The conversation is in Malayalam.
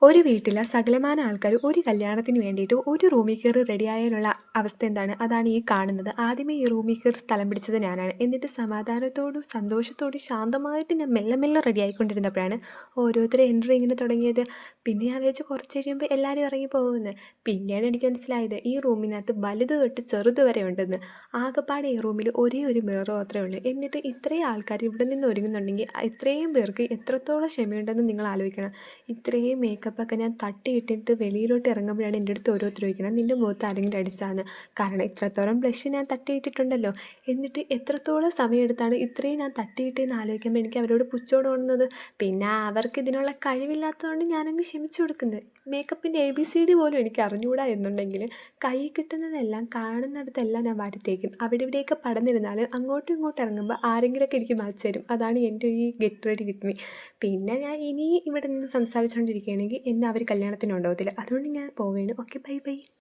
ഒരു വീട്ടിലെ സകലമാന ആൾക്കാർ ഒരു കല്യാണത്തിന് വേണ്ടിയിട്ട് ഒരു റൂമിൽ കയറി റെഡിയായാലുള്ള അവസ്ഥ എന്താണ്? അതാണ് ഈ കാണുന്നത്. ആദ്യമേ ഈ റൂമിൽ കയറി സ്ഥലം പിടിച്ചത് ഞാനാണ്. എന്നിട്ട് സമാധാനത്തോടും സന്തോഷത്തോടും ശാന്തമായിട്ട് ഞാൻ മെല്ലെ മെല്ലെ റെഡിയായിക്കൊണ്ടിരുന്നപ്പോഴാണ് ഓരോരുത്തരെ എൻട്രി ഇങ്ങനെ തുടങ്ങിയത്. പിന്നെ ഞാൻ വിചാരിച്ചു കുറച്ച് കഴിയുമ്പോൾ എല്ലാവരും ഇറങ്ങി പോകുമെന്ന്. പിന്നെയാണ് എനിക്ക് മനസ്സിലായത് ഈ റൂമിനകത്ത് വലുത് തൊട്ട് ചെറുത് വരെ ഉണ്ടെന്ന്. ആകെപ്പാടെ ഈ റൂമിൽ ഒരേ ഒരു മിറർ മാത്രമേ ഉള്ളൂ. എന്നിട്ട് ഇത്രയും ആൾക്കാർ ഇവിടെ നിന്ന് ഒരുങ്ങുന്നുണ്ടെങ്കിൽ ഇത്രയും പേർക്ക് എത്രത്തോളം ക്ഷമയുണ്ടെന്ന് നിങ്ങൾ ആലോചിക്കണം. ഇത്രയും മേക്കപ്പൊക്കെ ഞാൻ തട്ടിയിട്ടിട്ട് വെളിയിലോട്ട് ഇറങ്ങുമ്പോഴാണ് എൻ്റെ അടുത്ത് ഓരോരുത്തർ ചോദിക്കണം, നിൻ്റെ മുഖത്ത് ആരെങ്കിലും അടിച്ചാന്ന്. കാരണം ഇത്രത്തോളം ബ്ലഷ് ഞാൻ തട്ടിയിട്ടിട്ടുണ്ടല്ലോ. എന്നിട്ട് എത്രത്തോളം സമയമെടുത്താണ് ഇത്രയും ഞാൻ തട്ടിയിട്ടെന്ന് ആലോചിക്കുമ്പോൾ എനിക്ക് അവരോട് പുച്ഛം തോന്നുന്നത്. പിന്നെ അവർക്ക് ഇതിനുള്ള കഴിവില്ലാത്തതുകൊണ്ട് ഞാനങ്ങ് ക്ഷമിച്ചു കൊടുക്കുന്നത്. മേക്കപ്പിൻ്റെ ABCD പോലും എനിക്ക് അറിഞ്ഞുകൂടാ എന്നുണ്ടെങ്കിൽ കൈ കിട്ടുന്നതെല്ലാം കാണുന്നിടത്തെല്ലാം ഞാൻ വാരിത്തേക്കും. അവിടെ ഇവിടെയൊക്കെ പടന്നിരുന്നാൽ അങ്ങോട്ടും ഇങ്ങോട്ടും ഇറങ്ങുമ്പോൾ ആരെങ്കിലുമൊക്കെ എനിക്ക് മാച്ച് തരും. അതാണ് എൻ്റെ ഈ ഗെറ്റ് റെഡി വിത്ത് മീ. പിന്നെ ഞാൻ ഇനി ഇവിടെ നിന്ന് സംസാരിച്ചുകൊണ്ടിരിക്കുകയാണെങ്കിൽ എന്നെ അവർ കല്യാണത്തിന് കൊണ്ടുപോകത്തില്ല. അതുകൊണ്ട് ഞാൻ പോവുകയാണ്. Okay, bye bye.